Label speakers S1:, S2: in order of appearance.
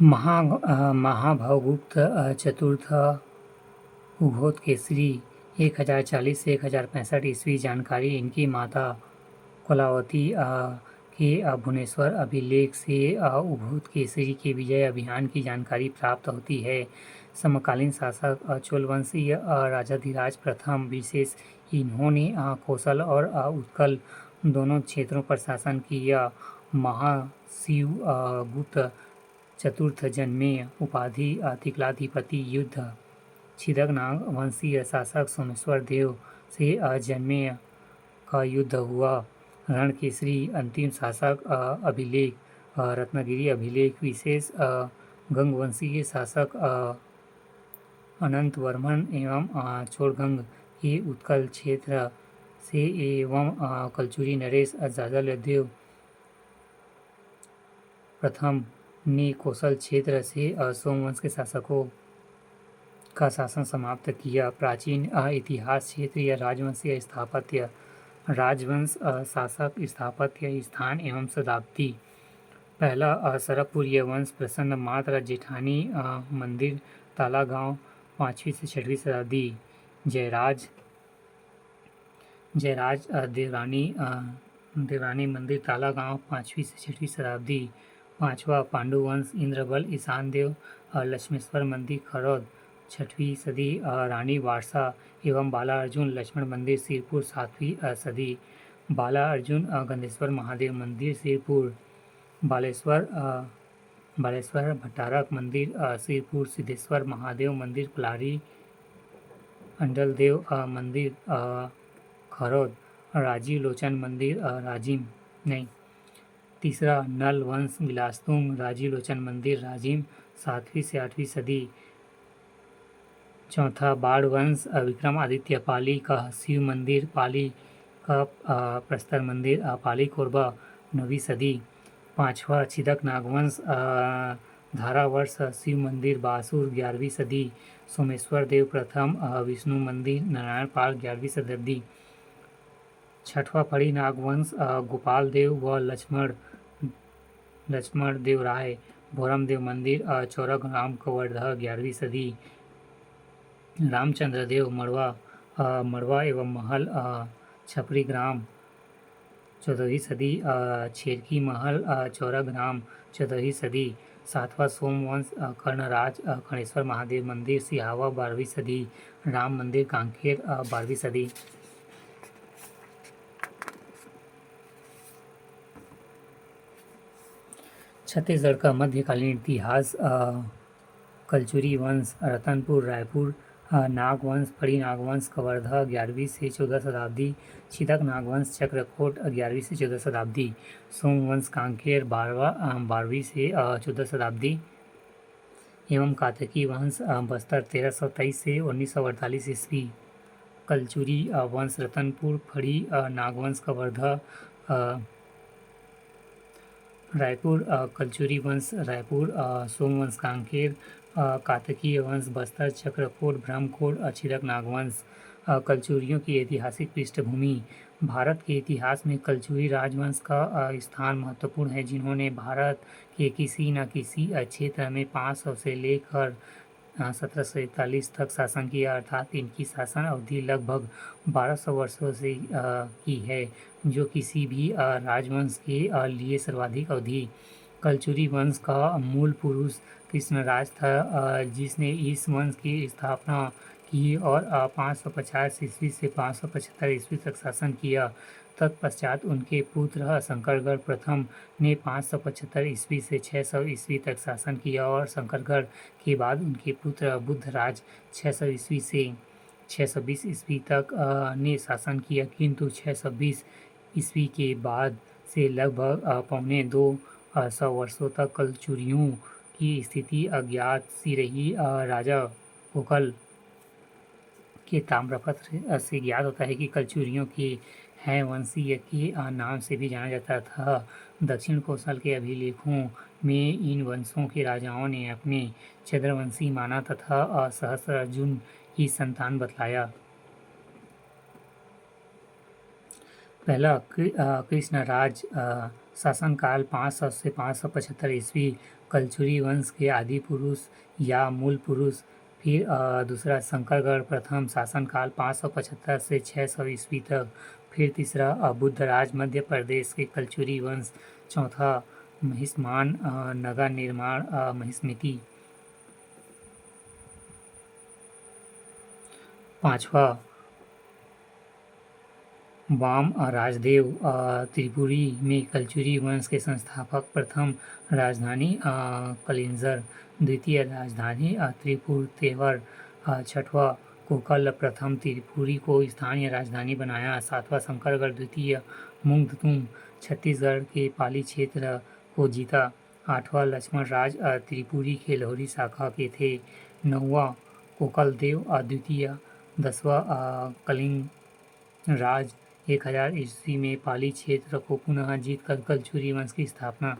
S1: महाभावगुप्त चतुर्थ उभोतकेसरी 1040 से 1065 ईस्वी। जानकारी इनकी माता कलावती के भुवनेश्वर अभिलेख से उभोतकेसरी के विजय अभियान की जानकारी प्राप्त होती है। समकालीन शासक चोल वंशीय राजाधिराज प्रथम विशेष इन्होंने कौशल और उत्कल दोनों क्षेत्रों पर शासन किया। महाशिव गुप्त चतुर्थ जन्मे उपाधि तिक्लाधिपति युद्ध। छिदकनाग वंशीय शासक सोमेश्वर देव से जन्मे का युद्ध हुआ। रणकेसरी अंतिम शासक अभिलेख रत्नगिरी अभिलेख। विशेष गंगवंशीय शासक अनंतवर्मन एवं चोड़गंग के उत्कल क्षेत्र से एवं कलचुरी नरेश जाजलदेव प्रथम ने कौशल क्षेत्र से सोमवंश के शासकों का शासन समाप्त किया। प्राचीन इतिहास क्षेत्र या राजवंशीय स्थापत्य। राजवंश शासक स्थापत्य स्थान एवं शताब्दी। पहला सरकपुर वंश प्रसन्न मात्र जेठानी मंदिर ताला गांव 5वीं से 6वीं शताब्दी। जयराज देवरानी मंदिर ताला गांव 5वीं से 6वीं शताब्दी। पांचवा पांडुवंश इंद्रबल ईशान देव लक्ष्मेश्वर मंदिर खरौद 6वीं सदी। रानी वारसा एवं बाला अर्जुन लक्ष्मण मंदिर सिरपुर 7वीं सदी। बाला अर्जुन गंधेश्वर महादेव मंदिर सिरपुर। बालेश्वर भट्टारक मंदिर सिरपुर। सिद्धेश्वर महादेव मंदिर पलारी। अंडलदेव मंदिर खरौद। राजीव लोचन मंदिर तीसरा नल वंश बिलासतुंग राजीव लोचन मंदिर राजिम 7वीं से 8वीं सदी। चौथा बाढ़ वंश विक्रमादित्य पाली का शिव मंदिर पाली का प्रस्तर मंदिर पाली कोरबा 9वीं सदी। पांचवा छिदक नागवंश धारावर्ष शिव मंदिर बासुर 11वीं सदी। सोमेश्वर देव प्रथम विष्णु मंदिर नारायण पाल 11वीं शताब्दी। छठवां फड़ी नागवंश गोपाल देव व लक्ष्मण देव राय भोरम देव मंदिर चौरग राम कवर्धा 11वीं सदी। रामचंद्र देव मड़वा एवं महल छपरी ग्राम 14वीं सदी। छेरकी महल चौरग राम 14वीं सदी। सातवां सोमवंश कर्णराज खड़ेश्वर महादेव मंदिर सिहावा 12वीं सदी। राम मंदिर कांकेर 12वीं सदी। छत्तीसगढ़ का मध्यकालीन इतिहास। कलचुरी वंश रतनपुर रायपुर। नागवंश फड़ी नागवंश कवर्धा 11वीं से 14 शताब्दी। छिदक नागवंश चक्रकोट 11वीं से 14 शताब्दी। सोमवंश कांकेर 12वीं से 14 शताब्दी एवं कातकी वंश बस्तर 1323 से 1948 ईस्वी। कलचुरी वंश रतनपुर फड़ी नागवंश कवर्धा रायपुर। कलचुरी वंश रायपुर। सोमवंश कांकेर। कातकीय वंश बस्तर चक्रकोट ब्रह्मकोट छिदक नागवंश। कलचुरियों की ऐतिहासिक पृष्ठभूमि। भारत के इतिहास में कलचुरी राजवंश का स्थान महत्वपूर्ण है, जिन्होंने भारत के किसी न किसी क्षेत्र में 500 से लेकर 1741 तक शासन किया, अर्थात इनकी शासन अवधि लगभग 1200 वर्षों से की है, जो किसी भी राजवंश के लिए सर्वाधिक अवधि। कलचुरी वंश का मूल पुरुष कृष्णराज था, जिसने इस वंश की स्थापना की और 550 ईस्वी से 575 ईस्वी तक शासन किया। तत्पश्चात उनके पुत्र शंकरगढ़ प्रथम ने 575 ईस्वी से 600 ईस्वी तक शासन किया और शंकरगढ़ के बाद उनके पुत्र बुद्धराज 600 ईस्वी से 620 ईस्वी तक ने शासन किया, किंतु 620 ईस्वी के बाद से लगभग पौने 200 वर्षों तक कलचुरियों की स्थिति अज्ञात सी रही। राजा गोकल के ताम्रपत्र से ज्ञात होता है कि कलचुरियों के हैं वंशीय के नाम से भी जाना जाता था। दक्षिण कौशल के अभिलेखों में इन वंशों के राजाओं ने अपने चंद्रवंशी माना तथा सहस्रार्जुन की संतान बतलाया। पहला कृष्णराज शासनकाल 500 से 575 ईस्वी। कलचुरी वंश के आदि पुरुष या मूल पुरुष। फिर दूसरा शंकरगढ़ प्रथम शासनकाल 575 से 600 ईस्वी तक। फिर तीसरा बुद्धराज मध्य प्रदेश के कलचुरी वंश। चौथा महिष्मान नगर निर्माण महिष्मती। पांचवा वाम राजदेव त्रिपुरी में कलचुरी वंश के संस्थापक। प्रथम राजधानी कलिंजर। द्वितीय राजधानी त्रिपुर तेवर। छठवा कोकल प्रथम त्रिपुरी को स्थानीय राजधानी बनाया। सातवां शंकरगढ़ द्वितीय मुंगतुम छत्तीसगढ़ के पाली क्षेत्र को जीता। आठवां लक्ष्मण राज त्रिपुरी के लोहरी शाखा के थे। नौवां कोकल देव द्वितीय। 10वां कलिंग राज 1000 ईस्वी में पाली क्षेत्र को पुनः जीतकर कलचुरी वंश की स्थापना।